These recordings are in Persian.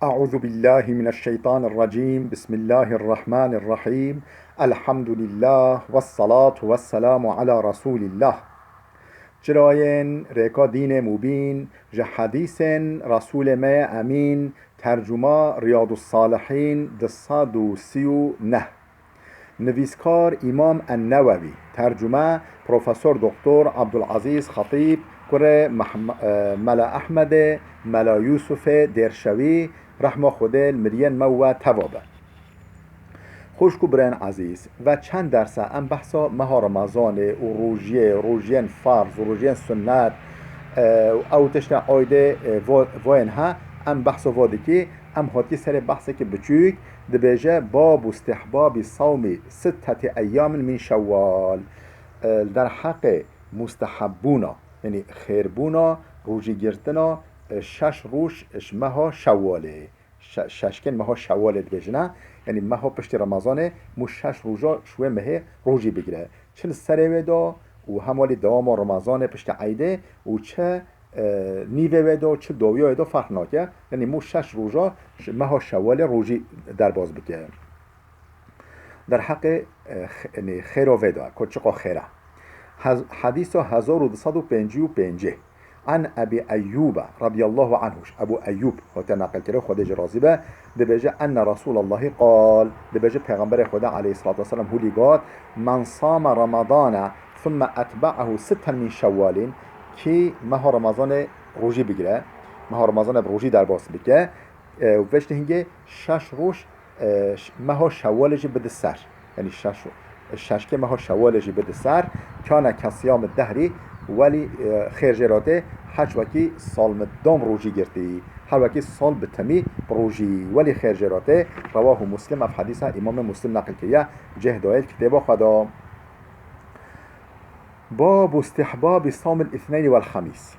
أعوذ بالله من الشيطان الرجيم بسم الله الرحمن الرحيم الحمد لله والصلاة والسلام على رسول الله جراين ريكا دين مبين حديث رسول ما أمين ترجمة رياض الصالحين دصاد سيو نه نویسکار امام النووی ترجمه پروفسور دکتر عبدالعزیز خطیب کره ملا احمد ملا یوسف درشوی رحمه خدا المرین مو توابه خوشکو برین عزیز و چند درسه ام بحثا مها رمضان و روژین فرض و روژین سنت او تشنا عایده وین ها ام بحثا واده که ام هاتی سر بحثه که بچوک دبیجه باب استحباب صوم 6 ایام من شوال در حق مستحبونا یعنی خیربونا روژی گرتنا 6 روش مها شواله ششکن مها شواله دبیجنه یعنی مها پشت رمضانه مو 6 روژا شوه مه روژی بگیره چل سره ودا و همالی دوام رمضان پشت عیده و چه نیوه ودا چه داویه ودا فرق ناکه یعنی مو 6 روژا مها شوال روژی در باز بگیره در حق خیر و ودا کچقا خیره حدیث 1255 عن ابي ايوب رضي الله عنه ابو ايوب هو نقل كده خديج راضي دبجه ان رسول الله قال دبجه پیغمبر خدا عليه الصلاه والسلام هو قال من صام رمضان ثم اتبعه 6 من شوال كي ماه رمضان روجي بگیره ماه رمضان روجي در باس بگه و وشت هنگه 6 روش ماه شوالج بده سر یعنی 6 که ماه شوالج بده سر كان كصيام الدهر ولی خیرجراته حج وکی سال مدام روجی گرتی هر وکی سال بتمی روجی ولی خیرجراته رواه مسلم اف حدیث امام مسلم نقل کریه جه دایل کتابا خدا باب استحباب صوم الاثنين والخميس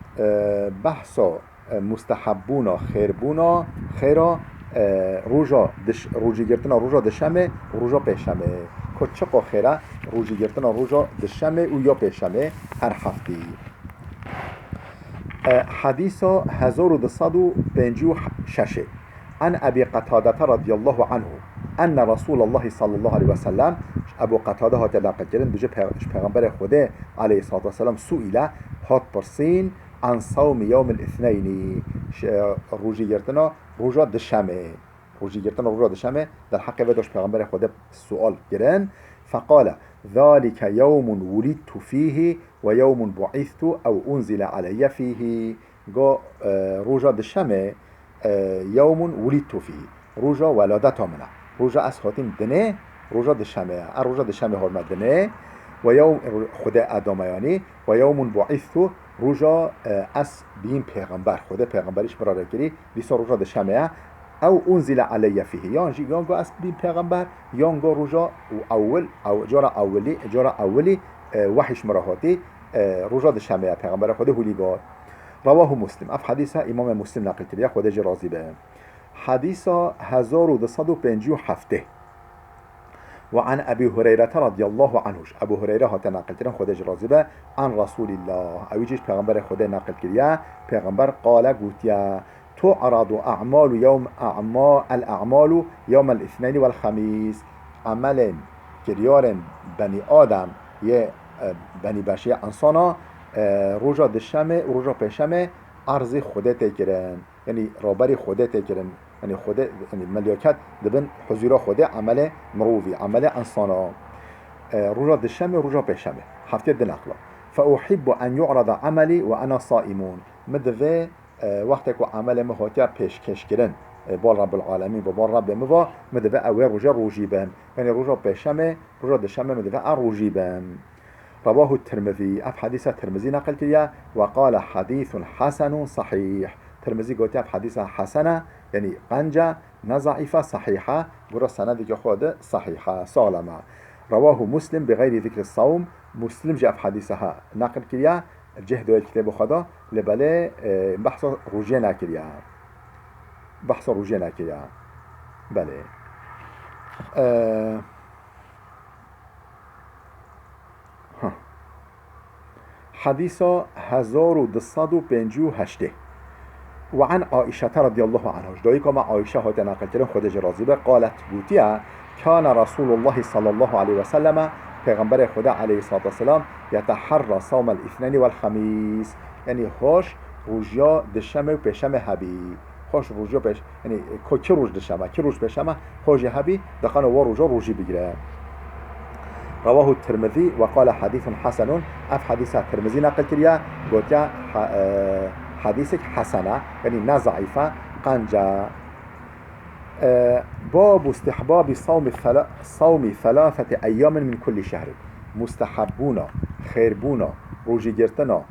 بحثا مستحبونا خیربونا خیرا روجی گرتنا روجا دشمه و روجا پیشمه کچقا خیره روجی گرتنا روجا دشمه و یا پیشمه هر هفتی حدیث 1256 عن ابي قتاده رضي الله عنه ان رسول الله صلى الله عليه وسلم ابو قتاده هات نقل کردن بجه پیغمبر خدا علیه الصلاه والسلام سئل هات پرسین عن صوم يوم الاثنين روجی گرتنا روجا دشمه روجی گرتنا روجا دشمه در حق وداش پیغمبر خدا سوال گرن فقال ذلك يوم ولدت فيه ويوم بعثت او انزل علي فيه گو روجا دشمه يوم ولدت فيه روجا ولادت منه روجا از خاتم دنه روجا دشمه روجا دشمه هر مدنه و یوم خدا ادمایانی و یوم بعثت روجا از بین پیغمبر خدا پیغمبریش برای کردی لیسا روجا دشمه او انزل علی فیه یانگو از بین پیغمبر یانگو روجا اول او جارا اولی وحیش مراهاتی روجا دشمه پیغمبر خدا هولیگار رواه مسلم اف حدیث امام مسلم نقل کردی خدا جی راضی به حدیث 1257 وعن ابي هريره رضي الله عنه ابو هريره هات نقل کردن خدا جی راضی به عن رسول الله اویجش پیغمبر خدا نقل کردی پیغمبر قال گوتیا تعرض الاعمال يوم الاثنين والخميس عمل كريار بني آدم يه بني بشر انسانا روجا دشمه و روجا پیشمه عرض خدا تکرن یعنی رابری خدا تکرن یعنی خدا یعنی ملیاکت دبن حضور خدا عمل مروفی عمل انسانا روجا دشمه و روجا پیشمه هفته دنقلا فاحب ان يعرض عملي وانا صائمون مدوه وقتی که عمل مهاتیه پیشکش کردن با رب العالمین و با رب موا مدوه اوه روژه روژی بهم یعنی روژه پیشمه روژه دشمه مدوه روژی بهم رواه الترمذي اف حدیث ترمذی نقل کریه و قال حدیث حسن صحیح ترمذی گوتی اف حدیث حسنه یعنی قنجه نضعیفه صحیحه برا سندی که خود صحیحه سالمه رواه مسلم بغیر ذکر الصوم مسلم جاء في حديثها نقل كريا الجهد والكتاب خدا لبلا بحث روجينا كريا بحث روجينا كريا بله حديث 1258 وعن عائشة رضي الله عنها جدایک ما عائشة هات نقل کردن خودش راضی به قالت گوتیا كان رسول الله صلى الله عليه وسلم پیغمبر خدا علیه الصلاة والسلام یتحرى صوم الاثنين والخميس یعنی هاش روزیا دشمه و پشمه هبی هاش روزیا پش یعنی که روز دشمه که روز پشمه هاش هبی دخانه و روزا روزی بگیره. رواه الترمذي وقال حديث حسن اف حديث الترمذي نقل كريا قلت حديثك حسنه يعني نضعيفه قنجه. باب استحباب صوم 3 أيام من كل شهر مستحبونا خيربونا روجي گرتنا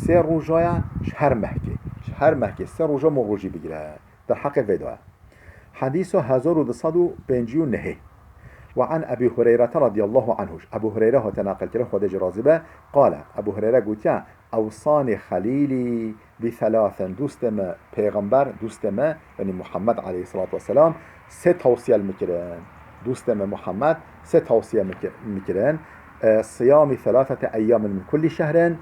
3 روزا هر مهکه 3 روزا روجي بگیره در حق ودا. حديث 1259 وعن أبي هريرة رضي الله عنه أبو هريرة تناقل كره خدج رازبه قال أبو هريرة قلت أوصاني خليلي ب3 دوستم پیغمبر دوستم يعني محمد عليه الصلاة والسلام 3 توصية المكرن دوستم محمد 3 توصية مكرن صيام 3 أيام من كل شهر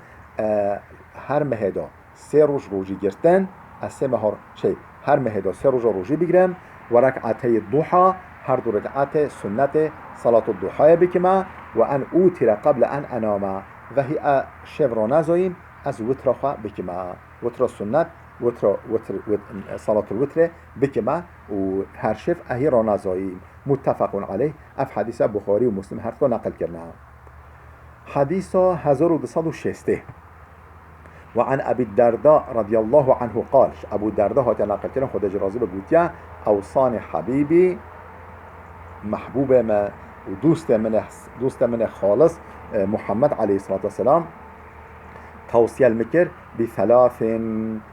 هر مهدا 3 روز روزي گرتن از 3 مهار شيء هر مهدا 3 روز روزي بگیرم وركعتي الضحى هر 2 ركعات سنة صلاة الضحى بكما وأن أوتر قبل أن أنام وهي شفر نزايم از وتر خوا بكما وتر السنة وتر صلاة الوتر بكما وهر شف أهي رنزايم متفق عليه اف حديث بخاري ومسلم هر تو نقل کرنا. حديث 1260 وعن أبي الدرداء رضي الله عنه قال أبو الدرداء هات نقل کرنا خدج راضي بگوتیا أوصاني حبيبي محبوب ما ودوست من خالص محمد عليه الصلاة والسلام توصية المكر ب3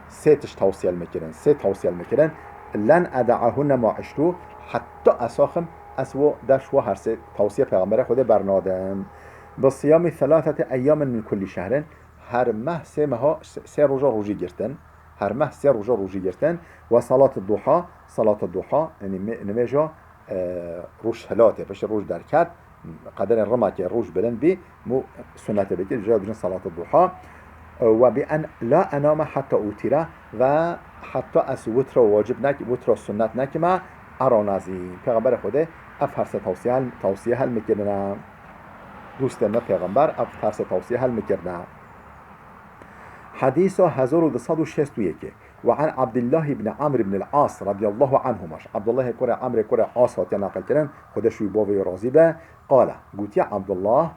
ستش توصية المكرن 3 توصية المكرن لن أدعهن ما عشتو حتى أساخم أسوأ دشوا هر 3 توصية پیغمبر خود برنادم بصيام 3 أيام من كل شهر هر ماه 3 روزا روزی گرتن هر ماه 3 روزا روزی گرتن و صلاة الضحى يعني نمجا روش هلاته باشه روش درکت قدر رما که روش بلند بی مو سنت بکر جا بجن صلاة الضحى و بأن لا انام حتى اوتیره و حتی از وتر واجب نک وتر سنت نکما ارانازی پیغمبر خوده اف هر 3 توصیه هل میکردن دوست ما پیغمبر اف هر 3 توصیه هل میکردن. حديث 1261 وعن عبد الله بن عمرو بن العاص رضي الله عنهما عبد الله كره عمرو كره عاص نقل كرن خدش يبوي راضي به قال قلت يا عبد الله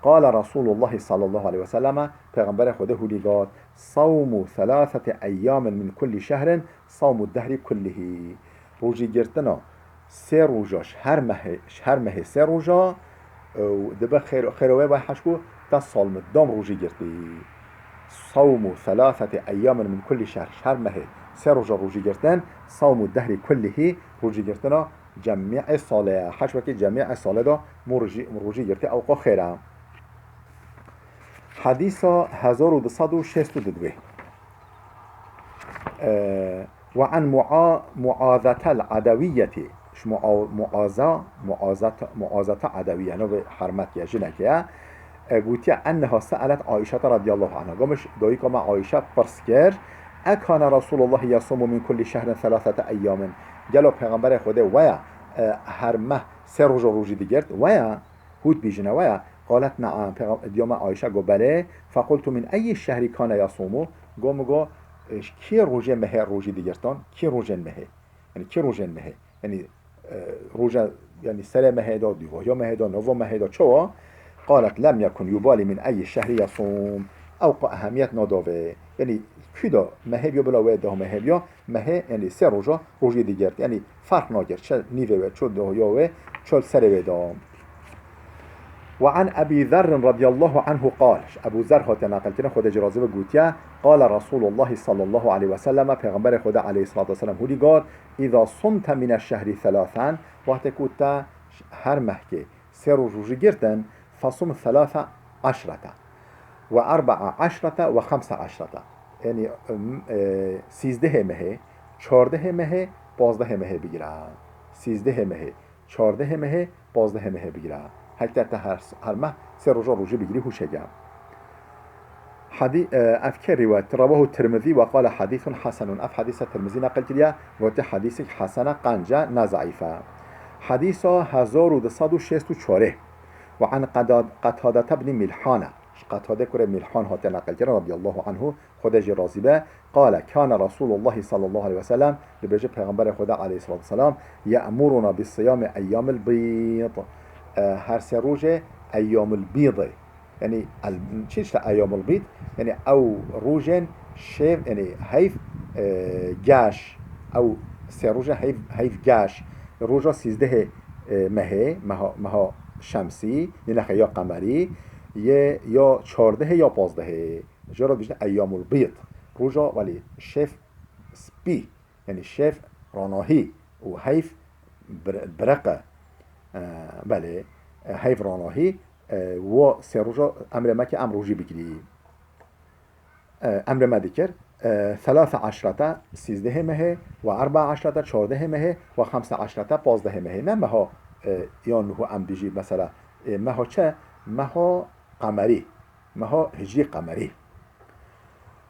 قال رسول الله صلى الله عليه وسلم پیغمبر خدا هلیگاد صوم 3 أيام من كل شهر صوم الدهر كله روزی گرتنا 3 روزاش هر ماه 3 روزا و دبه خیروه و حشکو تا سال مدام روزی گرتی صوم 3 أيام من كل شهر هر ماه 3 روزا روزی گرتن صوم الدهر كله روزی گرتنا جميع ساله حشوه جميع ساله دا روزی گرتی اوقا خیره. حديث 1262 وعن معاذة العدوية معاذة عدوية نوع حرمت يا جنكيا قلت أنها سألت عائشة رضي الله عنها قامش دويكا مع عائشة برسكر أكان رسول الله يصوم من كل شهر 3 أيام قالوا پیغمبر خدا ويا هر ماه 3 روزی دیگرد ويا هود بيجنا ويا قالت نعم ديوم عائشة قال بله فقلت من أي الشهر كان يصوم قال كي روزه مه روزی دیگرتان كي روزه مه يعني كي روزه مه يعني روزه يعني سر مه دا دیو یا مه دا نو مه دا چوا قالت لم يكن يبالي من أي شهر يصوم أو أهمية نادوه يعني كده مه بیا بلا وید مه بیا مه يعني 3 روزی دیگرد يعني فرق ناگر چه نیوه چه دو یا چه سر ویدا. وعن أبي ذر رضي الله عنه قال أبو ذر هات نقل كنا خود جرازه بقوتيا قال رسول الله صلى الله عليه وسلم پیغمبر خدا عليه الصلاة والسلام هودي قال إذا صمت من الشهر 3 وقت كنت هر مهكي 3 روزي گرتن فصم 13 و14 و15 يعني 13 مه 14 مه 15 مه بگیرن 13 مه 14 مه 15 مه بگیرن هر ماه 3 روزی بگیری هوشگم. حديث أفكر رواية رواه الترمذي وقال حديث حسن. حديث الترمذي نقل كليا وقت حديث حسنة قنجة نزعيفة. حديث 1264 وعن قتادة بن ملحان. قتادة كره ملحان هات نقل كده رضي الله عنه خدج راضي قال كان رسول الله صلى الله عليه وسلم لبرج پیغمبر خدا عليه الصلاة والسلام يأمرنا بالصيام أيام البيض. هر سه روز أيام البيض يعني چیش أيام البيض يعني أو روزن شيف يعني هيف جاش أو سه روز هيف جاش روزا 13 ماه شمسی یعنی یا قمری یا 14 یا 15 جرا بیشتر ایام البيض روزا ولی شف سپی یعنی شف راناهی و حیف برقه بله حیف راناهی و سه روزا امر ما که امر روزی بگیری امر ما دیگر 13 13 ماه و 14 14 ماه و 15 15 ماه نه ماه یا نه ام بیجی مثلا ماه چه ماه قمری ماه هجری قمری.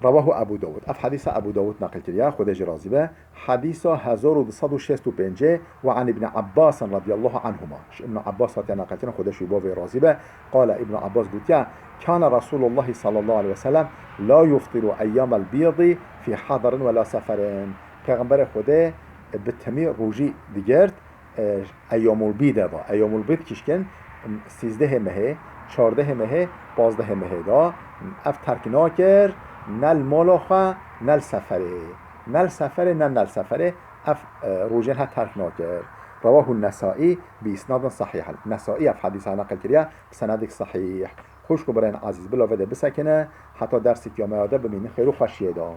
رواه ابو داود. حديث ابو داود نقل كريا خدج رازبه حديث 1265 وعن ابن عباس رضي الله عنهما. ابن عباس نقل كريا خدج باب رازبه قال ابن عباس قلت كان رسول الله صلى الله عليه وسلم لا يفطر ايام البيض في حضر ولا سفر. پیغمبر خدا بتمی روزی دیگرد ایام البيض دا ایام البيض کشکن 13 ماه 14 ماه 15 ماه دا اف ترکنا کرد نل مالوخه نل سفره نل سفره اف روزن ها ترک ناکر. رواه النسائي بإسناد صحيح. النسائي اف حدیث نقل کریا بسند صحیح. خوش کو برای عزیز بلاوده بسکنه حتی درسی که آمده ببینه خیلی خوشیه دا.